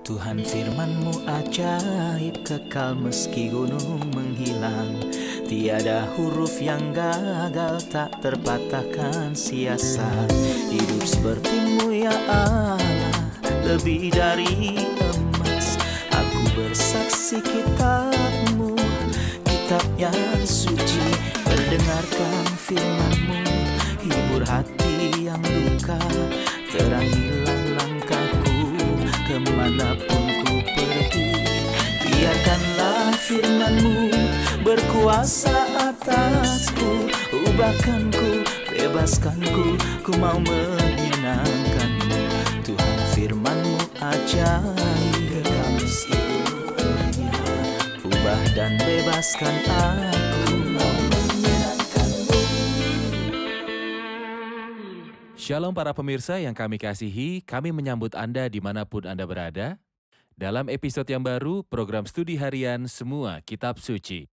Tuhan firman-Mu ajaib, kekal meski gunung menghilang. Tiada huruf yang gagal, tak terpatahkan siasat. Hidup seperti-Mu ya Allah, lebih dari emas. Aku bersaksi kitab-Mu, kitab yang suci. Mendengarkan firman-Mu, hibur hati yang luka. Terangilah langkahku kemanapun ku pergi. Biarkanlah firman-Mu berkuasa atasku. Ubahkanku, bebaskanku, ku mau menyenangkan-Mu. Tuhan firman-Mu ajaib, kekal meski gunungnya. Ubah dan bebaskan aku, mau menyenangkan-Mu. Shalom para pemirsa yang kami kasihi, kami menyambut Anda dimanapun Anda berada. Dalam episode yang baru, program studi harian Semua Kitab Suci.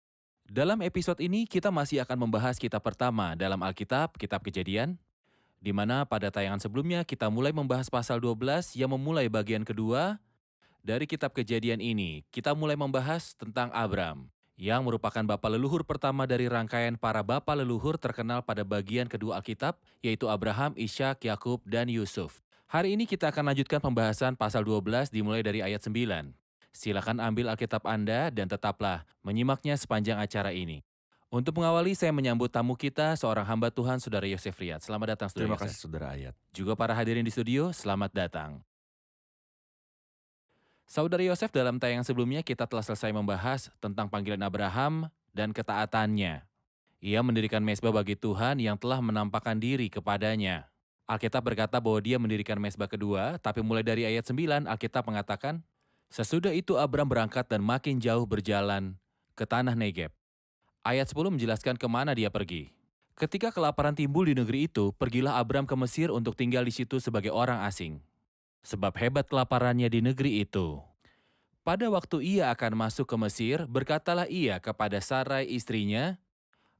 Dalam episode ini, kita masih akan membahas kitab pertama dalam Alkitab, Kitab Kejadian, di mana pada tayangan sebelumnya kita mulai membahas pasal 12 yang memulai bagian kedua dari kitab Kejadian ini. Kita mulai membahas tentang Abram, yang merupakan bapa leluhur pertama dari rangkaian para bapa leluhur terkenal pada bagian kedua Alkitab, yaitu Abraham, Ishak, Yakub, dan Yusuf. Hari ini kita akan lanjutkan pembahasan pasal 12 dimulai dari ayat 9. Silakan ambil Alkitab Anda dan tetaplah menyimaknya sepanjang acara ini. Untuk mengawali, saya menyambut tamu kita, seorang hamba Tuhan, Saudara Yosef Riyad. Selamat datang, Saudara Terima Yosef. kasih Saudara Ayat. Juga para hadirin di studio, selamat datang. Saudara Yosef, dalam tayangan sebelumnya kita telah selesai membahas tentang panggilan Abraham dan ketaatannya. Ia mendirikan mezbah bagi Tuhan yang telah menampakkan diri kepadanya. Alkitab berkata bahwa dia mendirikan mezbah kedua, tapi mulai dari ayat 9 Alkitab mengatakan, sesudah itu Abram berangkat dan makin jauh berjalan ke tanah Negeb. Ayat 10 menjelaskan kemana dia pergi. Ketika kelaparan timbul di negeri itu, pergilah Abram ke Mesir untuk tinggal di situ sebagai orang asing. Sebab hebat kelaparannya di negeri itu. Pada waktu ia akan masuk ke Mesir, berkatalah ia kepada Sarai istrinya,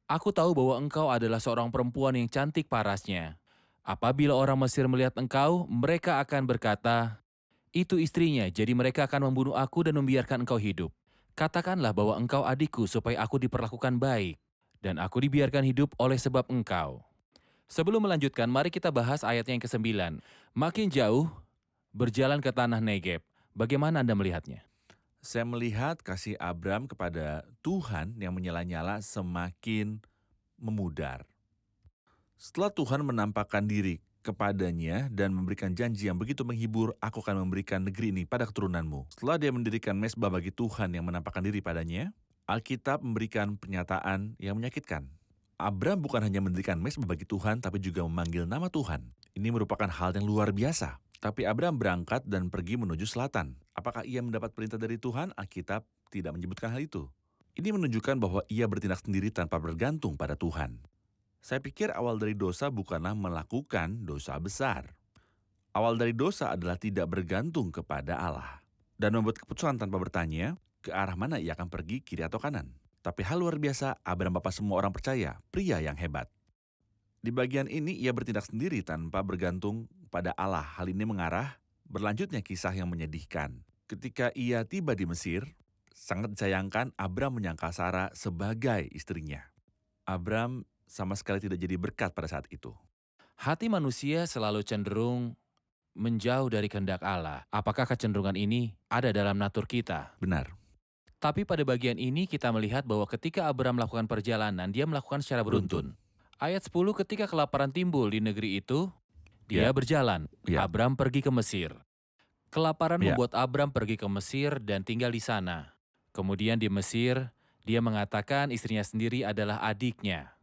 aku tahu bahwa engkau adalah seorang perempuan yang cantik parasnya. Apabila orang Mesir melihat engkau, mereka akan berkata, itu istrinya, jadi mereka akan membunuh aku dan membiarkan engkau hidup. Katakanlah bahwa engkau adikku supaya aku diperlakukan baik, dan aku dibiarkan hidup oleh sebab engkau. Sebelum melanjutkan, mari kita bahas ayatnya yang ke-9. Makin jauh, berjalan ke tanah Negeb. Bagaimana Anda melihatnya? Saya melihat kasih Abram kepada Tuhan yang menyala-nyala semakin memudar. Setelah Tuhan menampakkan diri kepadanya dan memberikan janji yang begitu menghibur, aku akan memberikan negeri ini pada keturunanmu. Setelah dia mendirikan mezbah bagi Tuhan yang menampakkan diri padanya, Alkitab memberikan pernyataan yang menyakitkan. Abram bukan hanya mendirikan mezbah bagi Tuhan, tapi juga memanggil nama Tuhan. Ini merupakan hal yang luar biasa. Tapi Abram berangkat dan pergi menuju selatan. Apakah ia mendapat perintah dari Tuhan? Alkitab tidak menyebutkan hal itu. Ini menunjukkan bahwa ia bertindak sendiri tanpa bergantung pada Tuhan. Saya pikir awal dari dosa bukanlah melakukan dosa besar. Awal dari dosa adalah tidak bergantung kepada Allah. Dan membuat keputusan tanpa bertanya, ke arah mana ia akan pergi, kiri atau kanan. Tapi hal luar biasa, Abram bapa semua orang percaya, pria yang hebat. Di bagian ini ia bertindak sendiri tanpa bergantung pada Allah. Hal ini mengarah berlanjutnya kisah yang menyedihkan. Ketika ia tiba di Mesir, sangat disayangkan Abram menyangka Sarah sebagai istrinya. Abram sama sekali tidak jadi berkat pada saat itu. Hati manusia selalu cenderung menjauh dari kehendak Allah. Apakah kecenderungan ini ada dalam natur kita? Benar. Tapi pada bagian ini kita melihat bahwa ketika Abraham melakukan perjalanan, dia melakukan secara beruntun. Ayat 10, ketika kelaparan timbul di negeri itu, dia Ya. berjalan. Ya. Abram pergi ke Mesir. Kelaparan Ya. membuat Abram pergi ke Mesir dan tinggal di sana. Kemudian di Mesir, dia mengatakan istrinya sendiri adalah adiknya.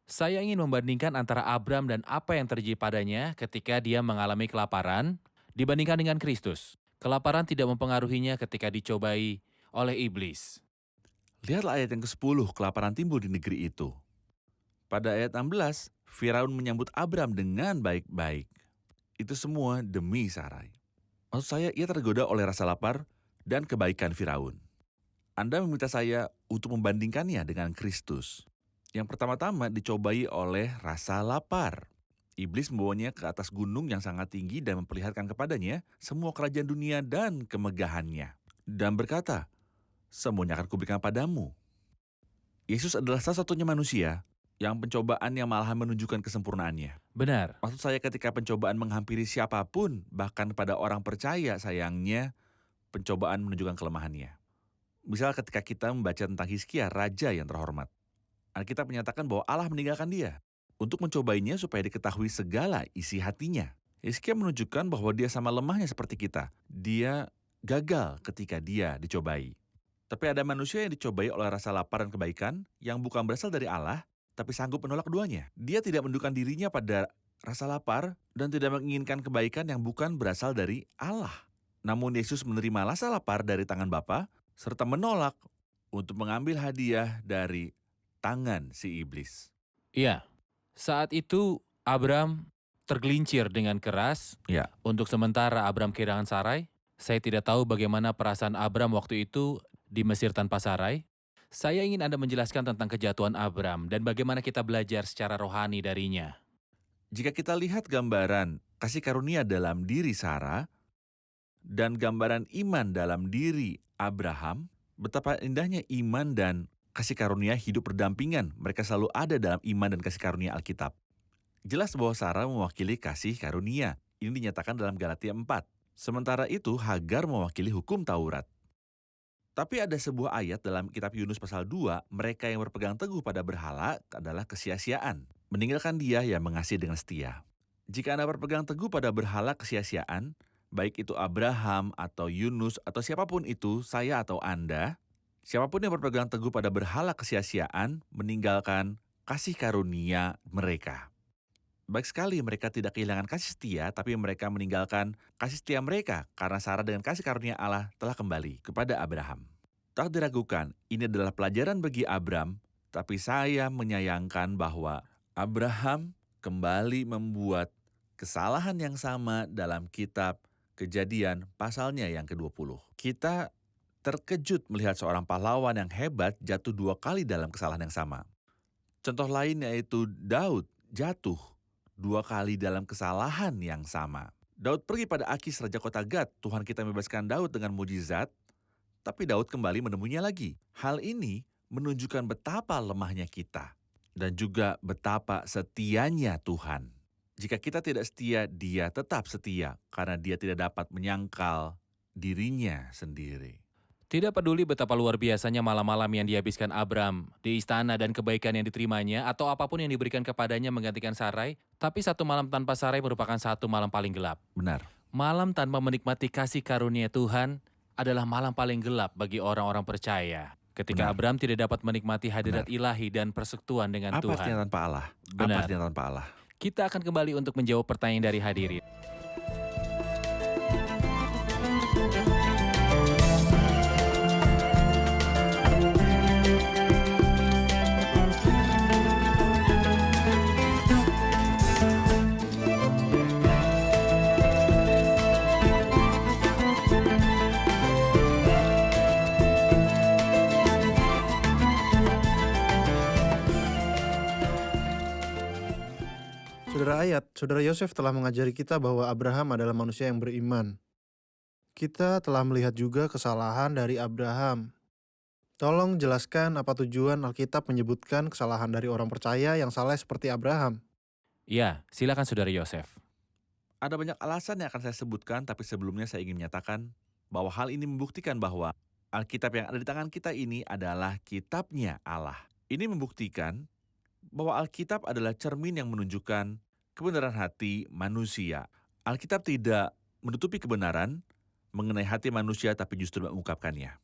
Saya ingin membandingkan antara Abram dan apa yang terjadi padanya ketika dia mengalami kelaparan dibandingkan dengan Kristus. Kelaparan tidak mempengaruhinya ketika dicobai oleh iblis. Lihatlah ayat yang ke-10, kelaparan timbul di negeri itu. Pada ayat 16, Firaun menyambut Abram dengan baik-baik. Itu semua demi Sarai. Maksud saya, ia tergoda oleh rasa lapar dan kebaikan Firaun. Anda meminta saya untuk membandingkannya dengan Kristus. Yang pertama-tama dicobai oleh rasa lapar. Iblis membawanya ke atas gunung yang sangat tinggi dan memperlihatkan kepadanya semua kerajaan dunia dan kemegahannya. Dan berkata, semuanya akan kuberikan padamu. Yesus adalah satu-satunya manusia yang pencobaannya malahan menunjukkan kesempurnaannya. Benar. Maksud saya ketika pencobaan menghampiri siapapun, bahkan pada orang percaya sayangnya, pencobaan menunjukkan kelemahannya. Misal ketika kita membaca tentang Hizkia, raja yang terhormat. Alkitab menyatakan bahwa Allah meninggalkan dia untuk mencobainya supaya diketahui segala isi hatinya. Hizkia menunjukkan bahwa dia sama lemahnya seperti kita. Dia gagal ketika dia dicobai. Tapi ada manusia yang dicobai oleh rasa lapar dan kebaikan yang bukan berasal dari Allah, tapi sanggup menolak keduanya. Dia tidak menundukkan dirinya pada rasa lapar dan tidak menginginkan kebaikan yang bukan berasal dari Allah. Namun Yesus menerima rasa lapar dari tangan Bapa serta menolak untuk mengambil hadiah dari tangan si iblis. Iya, saat itu Abram tergelincir dengan keras. Ya. Untuk sementara Abram kehilangan Sarai. Saya tidak tahu bagaimana perasaan Abram waktu itu di Mesir tanpa Sarai. Saya ingin Anda menjelaskan tentang kejatuhan Abram dan bagaimana kita belajar secara rohani darinya. Jika kita lihat gambaran kasih karunia dalam diri Sarah dan gambaran iman dalam diri Abraham, betapa indahnya iman dan kasih karunia hidup berdampingan. Mereka selalu ada dalam iman dan kasih karunia Alkitab. Jelas bahwa Sarah mewakili kasih karunia. Ini dinyatakan dalam Galatia 4. Sementara itu Hagar mewakili hukum Taurat. Tapi ada sebuah ayat dalam kitab Yunus pasal 2, mereka yang berpegang teguh pada berhala adalah kesia-siaan. Meninggalkan dia yang mengasihi dengan setia. Jika Anda berpegang teguh pada berhala kesia-siaan, baik itu Abraham atau Yunus atau siapapun itu, saya atau Anda, siapapun yang berpegang teguh pada berhala kesia-siaan meninggalkan kasih karunia mereka. Baik sekali mereka tidak kehilangan kasih setia, tapi mereka meninggalkan kasih setia mereka karena Sarah dengan kasih karunia Allah telah kembali kepada Abraham. Tak diragukan, ini adalah pelajaran bagi Abram, tapi saya menyayangkan bahwa Abraham kembali membuat kesalahan yang sama dalam kitab Kejadian pasalnya yang ke-20. Kita terkejut melihat seorang pahlawan yang hebat jatuh 2 kali dalam kesalahan yang sama. Contoh lain yaitu Daud jatuh 2 kali dalam kesalahan yang sama. Daud pergi pada Akis raja kota Gad. Tuhan kita membebaskan Daud dengan mujizat, tapi Daud kembali menemuinya lagi. Hal ini menunjukkan betapa lemahnya kita dan juga betapa setianya Tuhan. Jika kita tidak setia, dia tetap setia karena dia tidak dapat menyangkal dirinya sendiri. Tidak peduli betapa luar biasanya malam-malam yang dihabiskan Abram di istana dan kebaikan yang diterimanya atau apapun yang diberikan kepadanya menggantikan Sarai, tapi satu malam tanpa Sarai merupakan satu malam paling gelap. Benar. Malam tanpa menikmati kasih karunia Tuhan adalah malam paling gelap bagi orang-orang percaya. Ketika Benar. Abram tidak dapat menikmati hadirat ilahi dan persekutuan dengan Apa artinya Tuhan. tanpa Allah? Benar. Apa artinya tanpa Allah? Kita akan kembali untuk menjawab pertanyaan dari hadirin. Saudara ayat, Saudara Yosef telah mengajari kita bahwa Abraham adalah manusia yang beriman. Kita telah melihat juga kesalahan dari Abraham. Tolong jelaskan apa tujuan Alkitab menyebutkan kesalahan dari orang percaya yang salah seperti Abraham. Ya, silakan Saudara Yosef. Ada banyak alasan yang akan saya sebutkan, tapi sebelumnya saya ingin menyatakan bahwa hal ini membuktikan bahwa Alkitab yang ada di tangan kita ini adalah kitabnya Allah. Ini membuktikan bahwa Alkitab adalah cermin yang menunjukkan kebenaran hati manusia. Alkitab tidak menutupi kebenaran mengenai hati manusia, tapi justru mengungkapkannya.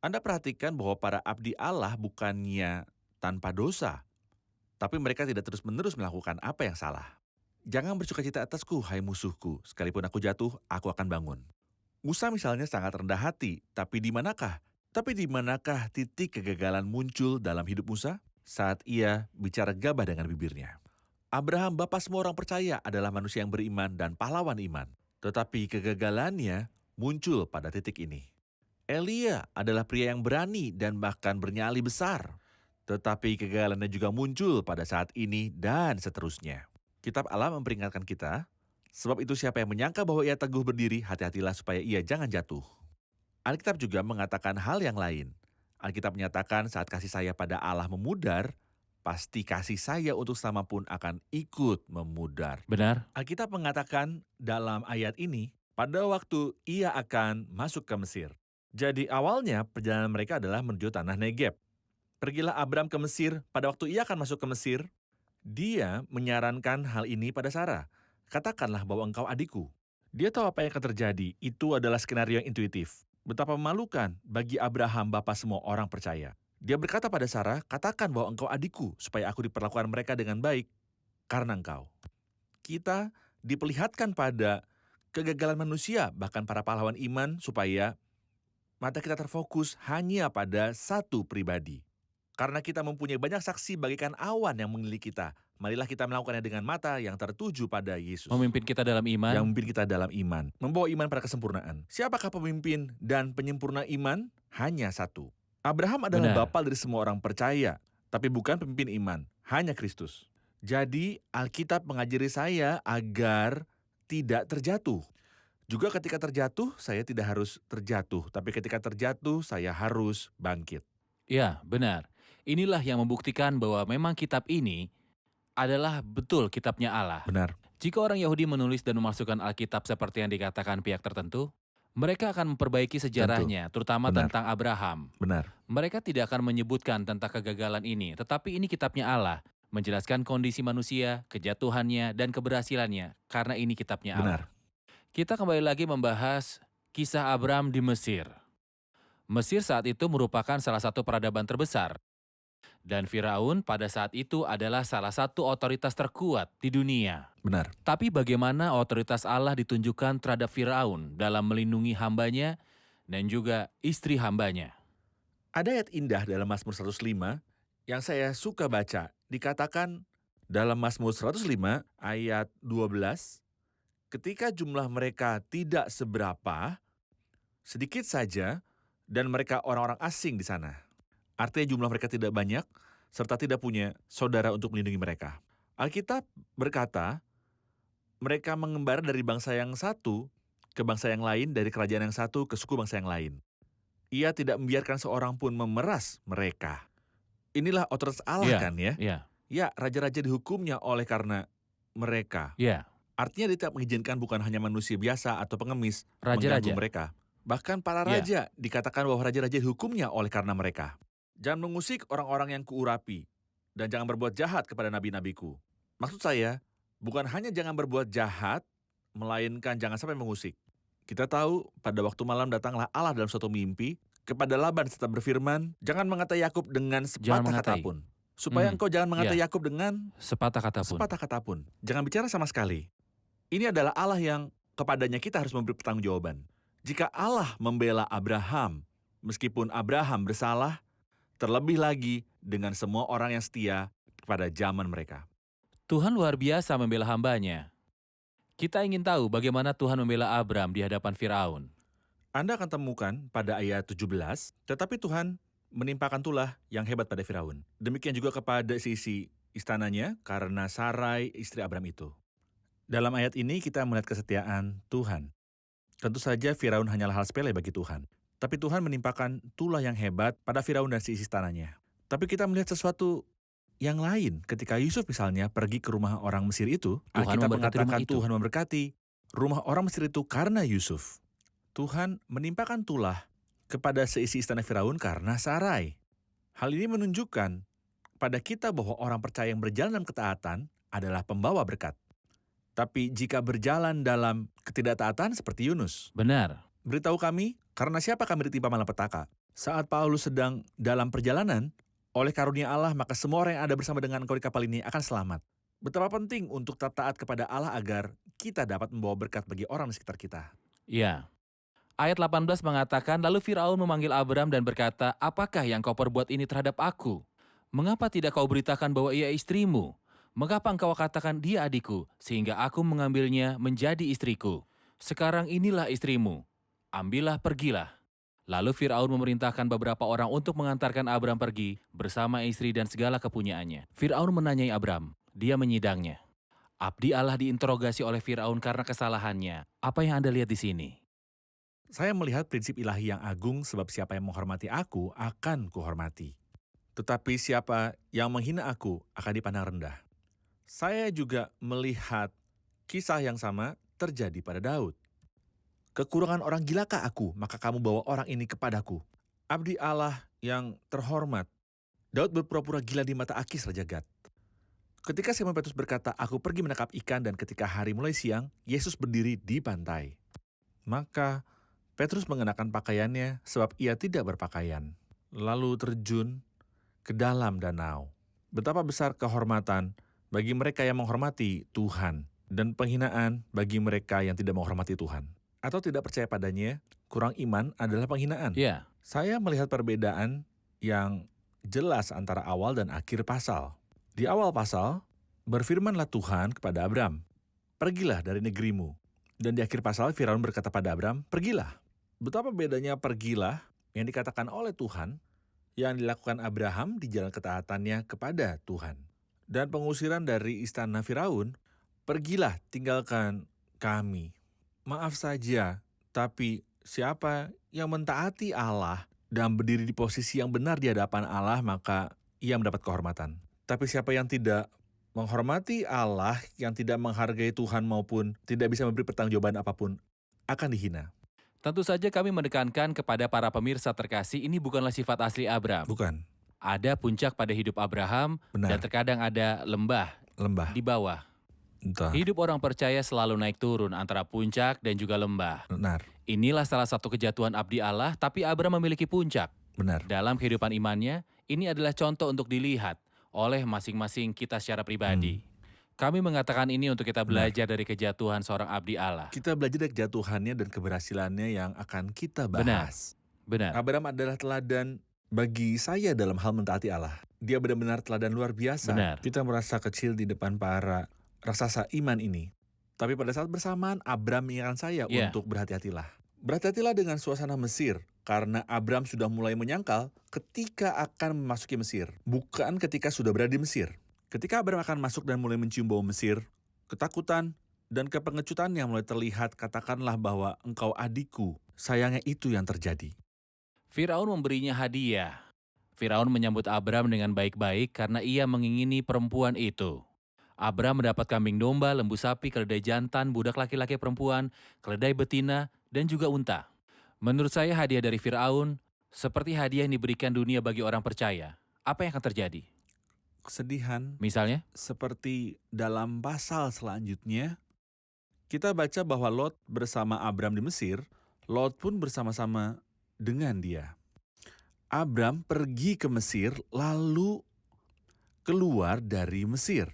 Anda perhatikan bahwa para abdi Allah bukannya tanpa dosa, tapi mereka tidak terus-menerus melakukan apa yang salah. Jangan bersukacita atasku, hai musuhku, sekalipun aku jatuh, aku akan bangun. Musa misalnya sangat rendah hati, tapi di manakah titik kegagalan muncul dalam hidup Musa? Saat ia bicara gabah dengan bibirnya. Abraham, bapa semua orang percaya, adalah manusia yang beriman dan pahlawan iman. Tetapi kegagalannya muncul pada titik ini. Elia adalah pria yang berani dan bahkan bernyali besar. Tetapi kegagalannya juga muncul pada saat ini dan seterusnya. Kitab Allah memperingatkan kita, sebab itu siapa yang menyangka bahwa ia teguh berdiri, hati-hatilah supaya ia jangan jatuh. Alkitab juga mengatakan hal yang lain. Alkitab menyatakan saat kasih saya pada Allah memudar, pasti kasih saya untuk selama pun akan ikut memudar. Benar? Alkitab mengatakan dalam ayat ini, pada waktu ia akan masuk ke Mesir. Jadi awalnya perjalanan mereka adalah menuju tanah Negeb. Pergilah Abram ke Mesir, pada waktu ia akan masuk ke Mesir, dia menyarankan hal ini pada Sarah. Katakanlah bahwa engkau adikku. Dia tahu apa yang akan terjadi, itu adalah skenario yang intuitif. Betapa memalukan bagi Abraham bapa semua orang percaya. Dia berkata pada Sarah, katakan bahwa engkau adikku, supaya aku diperlakukan mereka dengan baik, karena engkau. Kita diperlihatkan pada kegagalan manusia, bahkan para pahlawan iman, supaya mata kita terfokus hanya pada satu pribadi. Karena kita mempunyai banyak saksi bagaikan awan yang mengelilingi kita, marilah kita melakukannya dengan mata yang tertuju pada Yesus. Memimpin kita dalam iman. Yang memimpin kita dalam iman, membawa iman pada kesempurnaan. Siapakah pemimpin dan penyempurna iman? Hanya satu. Abraham adalah Benar. bapa dari semua orang percaya, tapi bukan pemimpin iman, hanya Kristus. Jadi Alkitab mengajari saya agar tidak terjatuh. Juga ketika terjatuh, saya tidak harus terjatuh, tapi ketika terjatuh, saya harus bangkit. Ya, benar. Inilah yang membuktikan bahwa memang kitab ini adalah betul kitabnya Allah. Benar. Jika orang Yahudi menulis dan memasukkan Alkitab seperti yang dikatakan pihak tertentu, mereka akan memperbaiki sejarahnya, terutama Benar. tentang Abraham. Benar. Mereka tidak akan menyebutkan tentang kegagalan ini, tetapi ini kitabnya Allah, menjelaskan kondisi manusia, kejatuhannya, dan keberhasilannya, karena ini kitabnya Allah. Benar. Kita kembali lagi membahas kisah Abram di Mesir. Mesir saat itu merupakan salah satu peradaban terbesar. Dan Firaun pada saat itu adalah salah satu otoritas terkuat di dunia. Benar. Tapi bagaimana otoritas Allah ditunjukkan terhadap Firaun dalam melindungi hambanya dan juga istri hambanya? Ada ayat indah dalam Mazmur 105 yang saya suka baca. Dikatakan dalam Mazmur 105 ayat 12, ketika jumlah mereka tidak seberapa, sedikit saja, dan mereka orang-orang asing di sana. Artinya jumlah mereka tidak banyak, serta tidak punya saudara untuk melindungi mereka. Alkitab berkata, mereka mengembara dari bangsa yang satu ke bangsa yang lain, dari kerajaan yang satu ke suku bangsa yang lain. Ia tidak membiarkan seorang pun memeras mereka. Inilah otoritas Allah kan ya? Iya. Ya, raja-raja dihukumnya oleh karena mereka. Iya. Artinya dia tidak mengizinkan bukan hanya manusia biasa atau pengemis Raja-raja. mengganggu mereka. Bahkan para raja dikatakan bahwa raja-raja dihukumnya oleh karena mereka. Jangan mengusik orang-orang yang kuurapi, dan jangan berbuat jahat kepada nabi-nabiku. Maksud saya, bukan hanya jangan berbuat jahat, melainkan jangan sampai mengusik. Kita tahu pada waktu malam datanglah Allah dalam suatu mimpi kepada Laban serta berfirman, jangan mengatai Yakub dengan sepatah kata mengatai. pun. Supaya engkau jangan mengatai Yakub dengan Sepatah kata pun. sepatah kata pun. Jangan bicara sama sekali. Ini adalah Allah yang kepadanya kita harus memberi pertanggungjawaban. Jika Allah membela Abraham, meskipun Abraham bersalah, terlebih lagi dengan semua orang yang setia pada zaman mereka. Tuhan luar biasa membela hambanya. Kita ingin tahu bagaimana Tuhan membela Abram di hadapan Firaun. Anda akan temukan pada ayat 17, tetapi Tuhan menimpakan tulah yang hebat pada Firaun. Demikian juga kepada sisi istananya karena Sarai istri Abram itu. Dalam ayat ini kita melihat kesetiaan Tuhan. Tentu saja Firaun hanyalah hal sepele bagi Tuhan. Tapi Tuhan menimpakan tulah yang hebat pada Firaun dan si istananya. Tapi kita melihat sesuatu yang lain ketika Yusuf misalnya pergi ke rumah orang Mesir itu. Tuhan Alkitab memberkati mengatakan rumah itu. Tuhan memberkati rumah orang Mesir itu karena Yusuf. Tuhan menimpakan tulah kepada seisi istana Firaun karena Sarai. Hal ini menunjukkan pada kita bahwa orang percaya yang berjalan dalam ketaatan adalah pembawa berkat. Tapi jika berjalan dalam ketidaktaatan seperti Yunus, Benar. beritahu kami, karena siapa kami ditimpa malapetaka? Saat Paulus sedang dalam perjalanan, oleh karunia Allah maka semua orang yang ada bersama dengan engkau di kapal ini akan selamat. Betapa penting untuk tetap taat kepada Allah agar kita dapat membawa berkat bagi orang di sekitar kita. Ya. Ayat 18 mengatakan, lalu Firaun memanggil Abram dan berkata, apakah yang kau perbuat ini terhadap aku? Mengapa tidak kau beritakan bahwa ia istrimu? Mengapa engkau katakan dia adikku, sehingga aku mengambilnya menjadi istriku? Sekarang inilah istrimu. Ambillah, pergilah. Lalu Firaun memerintahkan beberapa orang untuk mengantarkan Abram pergi bersama istri dan segala kepunyaannya. Firaun menanyai Abram, dia menyidangnya. Abdi Allah diinterogasi oleh Firaun karena kesalahannya. Apa yang Anda lihat di sini? Saya melihat prinsip ilahi yang agung sebab siapa yang menghormati aku akan kuhormati. Tetapi siapa yang menghina aku akan dipandang rendah. Saya juga melihat kisah yang sama terjadi pada Daud. Kekurangan orang gilakah aku, maka kamu bawa orang ini kepadaku. Abdi Allah yang terhormat. Daud berpura-pura gila di mata Akis Raja Gad. Ketika Simon Petrus berkata, aku pergi menangkap ikan, dan ketika hari mulai siang, Yesus berdiri di pantai. Maka Petrus mengenakan pakaiannya sebab ia tidak berpakaian. Lalu terjun ke dalam danau. Betapa besar kehormatan bagi mereka yang menghormati Tuhan dan penghinaan bagi mereka yang tidak menghormati Tuhan. Atau tidak percaya padanya, kurang iman adalah penghinaan. Ya, Saya melihat perbedaan yang jelas antara awal dan akhir pasal. Di awal pasal, berfirmanlah Tuhan kepada Abram, pergilah dari negerimu. Dan di akhir pasal, Firaun berkata pada Abram, pergilah. Betapa bedanya pergilah yang dikatakan oleh Tuhan, yang dilakukan Abraham di jalan ketaatannya kepada Tuhan. Dan pengusiran dari istana Firaun, pergilah tinggalkan kami. Maaf saja, tapi siapa yang mentaati Allah dan berdiri di posisi yang benar di hadapan Allah, maka ia mendapat kehormatan. Tapi siapa yang tidak menghormati Allah, yang tidak menghargai Tuhan maupun tidak bisa memberi pertanggungjawaban apapun, akan dihina. tentu saja kami menekankan kepada para pemirsa terkasih, ini bukanlah sifat asli Abram. Bukan, Ada puncak pada hidup Abraham, dan benar, terkadang ada lembah lembah. di bawah. Entah, Hidup orang percaya selalu naik turun antara puncak dan juga lembah. benar, Inilah salah satu kejatuhan abdi Allah, tapi Abram memiliki puncak. benar. Dalam kehidupan imannya, ini adalah contoh untuk dilihat oleh masing-masing kita secara pribadi. Kami mengatakan ini untuk kita belajar dari kejatuhan seorang abdi Allah. Kita belajar dari kejatuhannya dan keberhasilannya yang akan kita bahas. Benar. Abraham adalah teladan bagi saya dalam hal mentaati Allah. Dia benar-benar teladan luar biasa. Benar. Kita merasa kecil di depan para raksasa iman ini. Tapi pada saat bersamaan, Abraham mengingatkan saya Ya. untuk berhati-hatilah. Berhati-hatilah dengan suasana Mesir, karena Abraham sudah mulai menyangkal ketika akan memasuki Mesir, bukan ketika sudah berada di Mesir. Ketika Abraham akan masuk dan mulai mencium bau Mesir, ketakutan dan kepengecutan yang mulai terlihat, katakanlah bahwa engkau adikku, sayangnya itu yang terjadi. Firaun memberinya hadiah. Firaun menyambut Abram dengan baik-baik karena ia mengingini perempuan itu. Abram mendapat kambing domba, lembu sapi, keledai jantan, budak laki-laki perempuan, keledai betina, dan juga unta. Menurut saya hadiah dari Firaun seperti hadiah yang diberikan dunia bagi orang percaya. Apa yang akan terjadi? Kesedihan Misalnya, seperti dalam pasal selanjutnya, kita baca bahwa Lot bersama Abram di Mesir, Lot pun bersama-sama dengan dia. Abram pergi ke Mesir lalu keluar dari Mesir.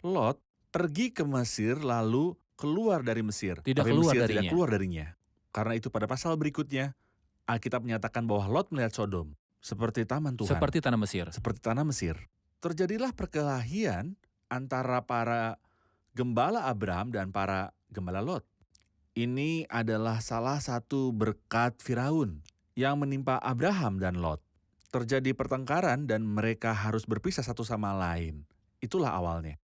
Lot pergi ke Mesir lalu keluar dari Mesir. Tidak Tapi keluar Mesir darinya. tidak keluar darinya. Karena itu pada pasal berikutnya, Alkitab menyatakan bahwa Lot melihat Sodom seperti taman Tuhan. seperti tanah Mesir. Seperti tanah Mesir. Terjadilah perkelahian antara para gembala Abram dan para gembala Lot. Ini adalah salah satu berkat Firaun yang menimpa Abraham dan Lot. Terjadi pertengkaran dan mereka harus berpisah satu sama lain. Itulah awalnya.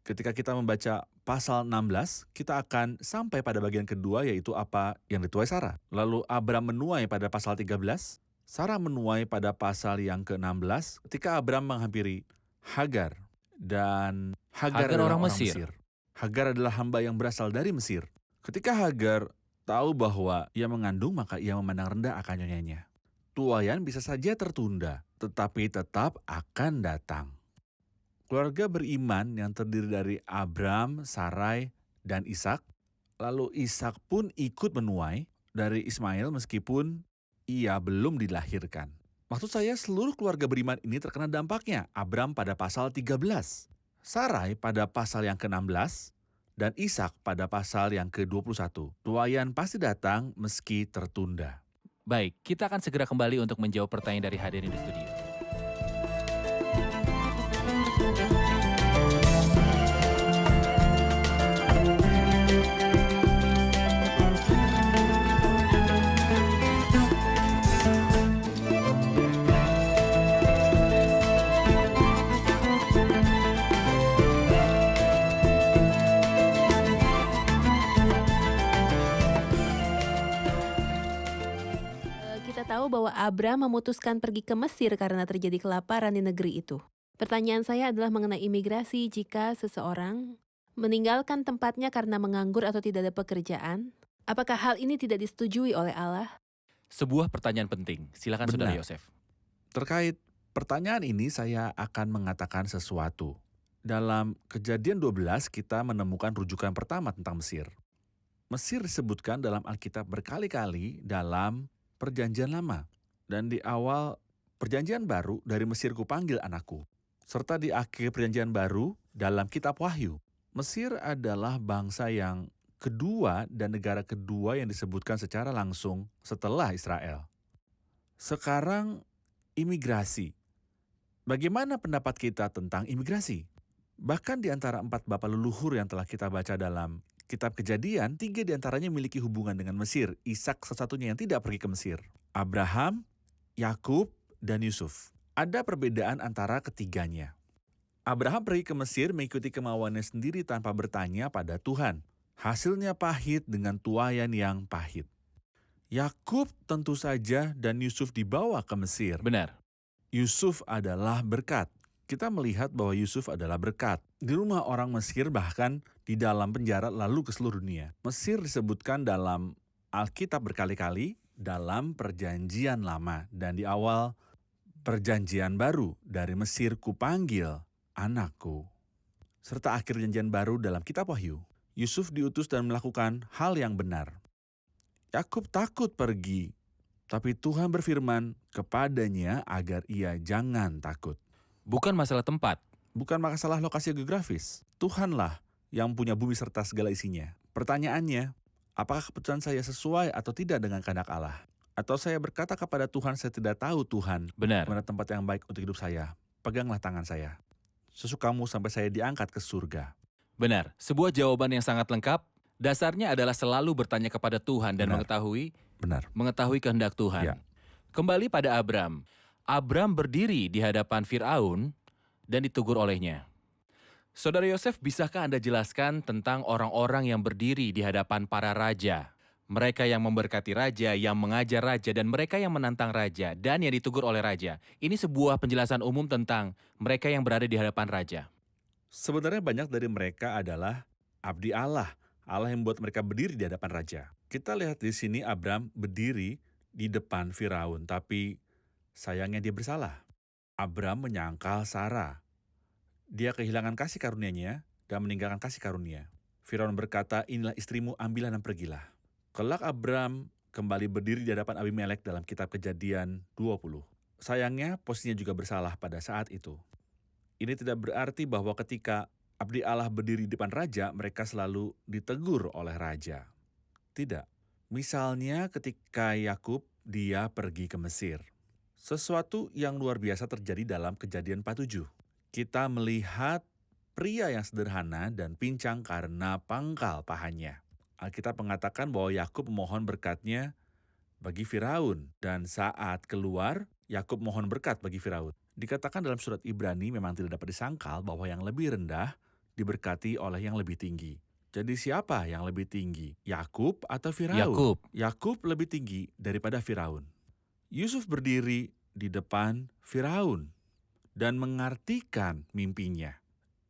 Ketika kita membaca pasal 16, kita akan sampai pada bagian kedua, yaitu apa yang dituai Sarah. Lalu Abram menuai pada pasal 13, Sarah menuai pada pasal yang ke-16 ketika Abram menghampiri Hagar. Dan Hagar Hagar adalah orang orang Mesir. Mesir. Hagar adalah hamba yang berasal dari Mesir. Ketika Hagar tahu bahwa ia mengandung, maka ia memandang rendah akan nyonyanya. Tuaian bisa saja tertunda, tetapi tetap akan datang. Keluarga beriman yang terdiri dari Abram, Sarai, dan Ishak. Lalu Ishak pun ikut menuai dari Ismail meskipun ia belum dilahirkan. Maksud saya seluruh keluarga beriman ini terkena dampaknya. Abram pada pasal 13, Sarai pada pasal yang ke-16, dan Ishak pada pasal yang ke-21. Tuaian pasti datang meski tertunda. Baik, kita akan segera kembali untuk menjawab pertanyaan dari hadirin di studio. tahu bahwa Abram memutuskan pergi ke Mesir karena terjadi kelaparan di negeri itu. Pertanyaan saya adalah mengenai imigrasi. Jika seseorang meninggalkan tempatnya karena menganggur atau tidak ada pekerjaan, apakah hal ini tidak disetujui oleh Allah? Sebuah pertanyaan penting. Silakan Saudara Benar. Yosef. Terkait pertanyaan ini saya akan mengatakan sesuatu. Dalam Kejadian 12 kita menemukan rujukan pertama tentang Mesir. Mesir disebutkan dalam Alkitab berkali-kali dalam Perjanjian Lama. Dan di awal Perjanjian Baru, dari Mesir kupanggil anakku. Serta di akhir Perjanjian Baru dalam Kitab Wahyu. Mesir adalah bangsa yang kedua dan negara kedua yang disebutkan secara langsung setelah Israel. Sekarang imigrasi. Bagaimana pendapat kita tentang imigrasi? Bahkan di antara 4 bapa leluhur yang telah kita baca dalam Kitab Kejadian, 3 diantaranya memiliki hubungan dengan Mesir. Ishak satu-satunya yang tidak pergi ke Mesir. Abraham, Yakub, dan Yusuf. Ada perbedaan antara ketiganya. Abraham pergi ke Mesir mengikuti kemauannya sendiri tanpa bertanya pada Tuhan. Hasilnya pahit dengan tuayan yang pahit. Yakub tentu saja dan Yusuf dibawa ke Mesir. Benar. Yusuf adalah berkat. Kita melihat bahwa Yusuf adalah berkat. Di rumah orang Mesir, bahkan di dalam penjara, lalu ke seluruh dunia. Mesir disebutkan dalam Alkitab berkali-kali dalam Perjanjian Lama. Dan di awal Perjanjian Baru, dari Mesir kupanggil anakku. Serta akhir Perjanjian Baru dalam Kitab Wahyu. Yusuf diutus dan melakukan hal yang benar. Yakub takut pergi, tapi Tuhan berfirman kepadanya agar ia jangan takut. Bukan masalah tempat. Bukan masalah lokasi geografis. Tuhanlah yang punya bumi serta segala isinya. Pertanyaannya, apakah keputusan saya sesuai atau tidak dengan kehendak Allah? Atau saya berkata kepada Tuhan, saya tidak tahu Tuhan Benar. mana tempat yang baik untuk hidup saya. Peganglah tangan saya. Sesukamu sampai saya diangkat ke surga. Benar. Sebuah jawaban yang sangat lengkap. Dasarnya adalah selalu bertanya kepada Tuhan dan Benar. mengetahui kehendak Tuhan. Ya. Kembali pada Abram. Abram berdiri di hadapan Firaun dan ditegur olehnya. Saudara Yosef, bisakah Anda jelaskan tentang orang-orang yang berdiri di hadapan para raja? Mereka yang memberkati raja, yang mengajar raja, dan mereka yang menantang raja, dan yang ditegur oleh raja. Ini sebuah penjelasan umum tentang mereka yang berada di hadapan raja. Sebenarnya banyak dari mereka adalah abdi Allah. Allah yang membuat mereka berdiri di hadapan raja. Kita lihat di sini Abram berdiri di depan Firaun, tapi sayangnya dia bersalah. Abram menyangkal Sarah. Dia kehilangan kasih karunia-Nya dan meninggalkan kasih karunia. Firaun berkata, inilah istrimu, ambillah dan pergilah. Kelak Abram kembali berdiri di hadapan Abimelek dalam Kitab Kejadian 20. Sayangnya posisinya juga bersalah pada saat itu. Ini tidak berarti bahwa ketika abdi Allah berdiri di depan raja, mereka selalu ditegur oleh raja. Tidak. Misalnya ketika Yakub, dia pergi ke Mesir. Sesuatu yang luar biasa terjadi dalam Kejadian 47. Kita melihat pria yang sederhana dan pincang karena pangkal pahanya. Alkitab mengatakan bahwa Yakub memohon berkatnya bagi Firaun. Dan saat keluar, Yakub mohon berkat bagi Firaun. Dikatakan dalam surat Ibrani memang tidak dapat disangkal bahwa yang lebih rendah diberkati oleh yang lebih tinggi. Jadi siapa yang lebih tinggi? Yakub atau Firaun? Yakub. Yakub lebih tinggi daripada Firaun. Yusuf berdiri di depan Firaun dan mengartikan mimpinya.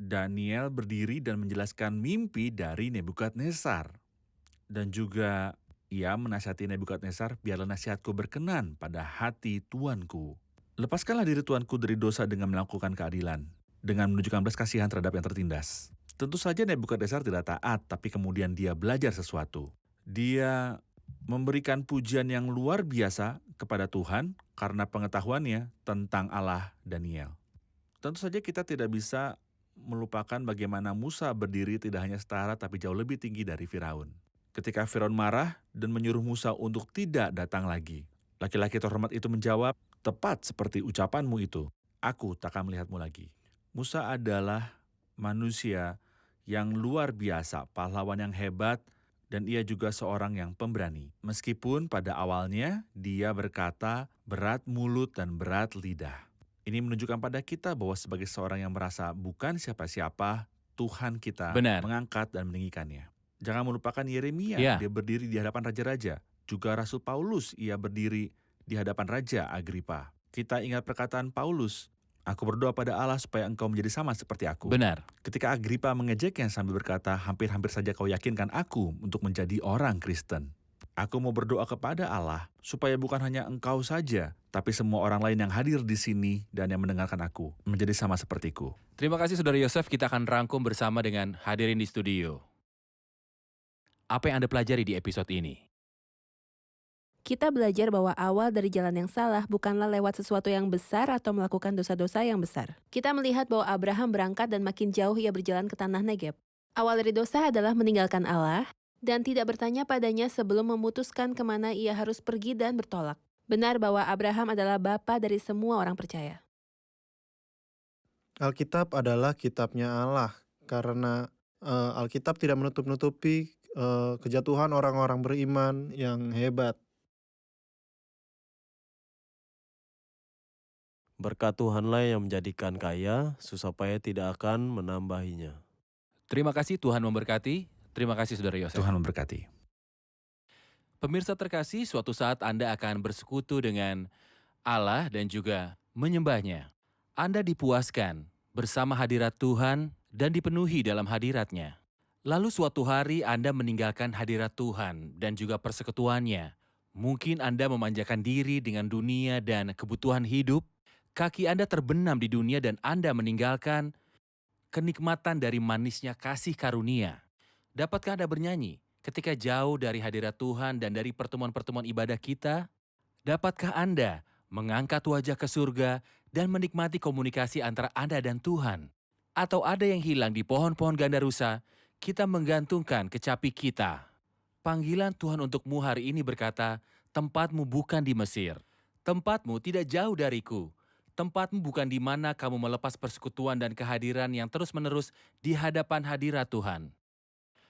Daniel berdiri dan menjelaskan mimpi dari Nebukadnezar. Dan juga ia menasihati Nebukadnezar, biarlah nasihatku berkenan pada hati tuanku. Lepaskanlah diri tuanku dari dosa dengan melakukan keadilan, dengan menunjukkan belas kasihan terhadap yang tertindas. Tentu saja Nebukadnezar tidak taat, tapi kemudian dia belajar sesuatu. Dia memberikan pujian yang luar biasa kepada Tuhan karena pengetahuannya tentang Allah Daniel. Tentu saja kita tidak bisa melupakan bagaimana Musa berdiri tidak hanya setara tapi jauh lebih tinggi dari Firaun. Ketika Firaun marah dan menyuruh Musa untuk tidak datang lagi. Laki-laki terhormat itu menjawab, tepat seperti ucapanmu itu, aku tak akan melihatmu lagi. Musa adalah manusia yang luar biasa, pahlawan yang hebat, dan ia juga seorang yang pemberani. Meskipun pada awalnya dia berkata berat mulut dan berat lidah. Ini menunjukkan pada kita bahwa sebagai seorang yang merasa bukan siapa-siapa, Tuhan kita Benar. mengangkat dan meninggikannya. Jangan melupakan Yeremia, Ya. dia berdiri di hadapan raja-raja. Juga Rasul Paulus, ia berdiri di hadapan Raja Agripa. Kita ingat perkataan Paulus, "Aku berdoa pada Allah supaya engkau menjadi sama seperti aku." Benar. Ketika Agripa mengejeknya sambil berkata, "Hampir-hampir saja kau yakinkan aku untuk menjadi orang Kristen." Aku mau berdoa kepada Allah supaya bukan hanya engkau saja, tapi semua orang lain yang hadir di sini dan yang mendengarkan aku menjadi sama sepertiku. Terima kasih Saudara Yosef, kita akan rangkum bersama dengan hadirin di studio. Apa yang Anda pelajari di episode ini? Kita belajar bahwa awal dari jalan yang salah bukanlah lewat sesuatu yang besar atau melakukan dosa-dosa yang besar. Kita melihat bahwa Abraham berangkat dan makin jauh ia berjalan ke tanah Negeb. Awal dari dosa adalah meninggalkan Allah dan tidak bertanya padanya sebelum memutuskan kemana ia harus pergi dan bertolak. Benar bahwa Abraham adalah bapa dari semua orang percaya. Alkitab adalah kitabnya Allah karena Alkitab tidak menutup-nutupi kejatuhan orang-orang beriman yang hebat. Berkat Tuhanlah yang menjadikan kaya, susah payah tidak akan menambahinya. Terima kasih, Tuhan memberkati. Terima kasih Saudara Yosef. Tuhan memberkati. Pemirsa terkasih, suatu saat Anda akan bersekutu dengan Allah dan juga menyembahnya. Anda dipuaskan bersama hadirat Tuhan dan dipenuhi dalam hadiratnya. Lalu suatu hari Anda meninggalkan hadirat Tuhan dan juga persekutuannya. Mungkin Anda memanjakan diri dengan dunia dan kebutuhan hidup. Kaki Anda terbenam di dunia dan Anda meninggalkan kenikmatan dari manisnya kasih karunia. Dapatkah Anda bernyanyi ketika jauh dari hadirat Tuhan dan dari pertemuan-pertemuan ibadah kita? Dapatkah Anda mengangkat wajah ke surga dan menikmati komunikasi antara Anda dan Tuhan? Atau ada yang hilang di pohon-pohon gandarusa, kita menggantungkan kecapi kita. Panggilan Tuhan untukmu hari ini berkata, tempatmu bukan di Mesir. Tempatmu tidak jauh dariku. Tempatmu bukan di mana kamu melepas persekutuan dan kehadiran yang terus-menerus di hadapan hadirat Tuhan.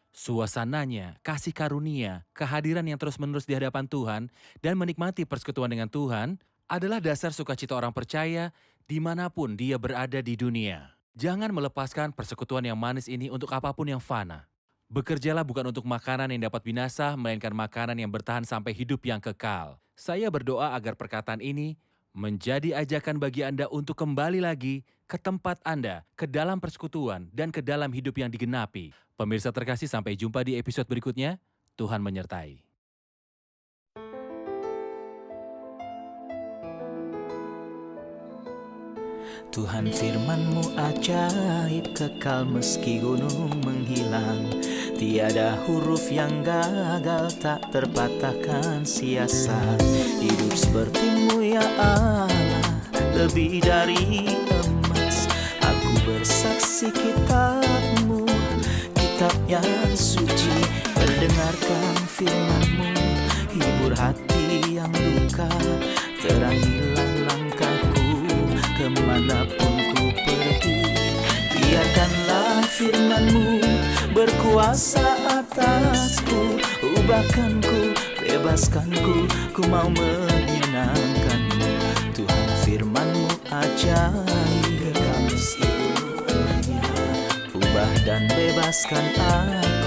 Suasananya, kasih karunia, kehadiran yang terus-menerus di hadapan Tuhan, dan menikmati persekutuan dengan Tuhan adalah dasar sukacita orang percaya dimanapun dia berada di dunia. Jangan melepaskan persekutuan yang manis ini untuk apapun yang fana. Bekerjalah bukan untuk makanan yang dapat binasa, melainkan makanan yang bertahan sampai hidup yang kekal. Saya berdoa agar perkataan ini menjadi ajakan bagi Anda untuk kembali lagi ke tempat Anda, ke dalam persekutuan, dan ke dalam hidup yang digenapi. Pemirsa terkasih, sampai jumpa di episode berikutnya. Tuhan menyertai. Tuhan firman-Mu ajaib, kekal meski gunung menghilang. Tiada huruf yang gagal, tak terpatahkan siasat. Hidup seperti-Mu ya Allah, lebih dari emas. Aku bersaksi kitab-Mu, kitab yang suci. Mendengarkan firman-Mu, hibur hati yang luka. Terangilah langkahku kemanapun ku pergi. Biarkanlah firman-Mu berkuasa atasku. Ubahkanku, bebaskanku, ku mau menyenangkan-Mu. Tuhan firman-Mu ajaib, ubah dan bebaskan aku.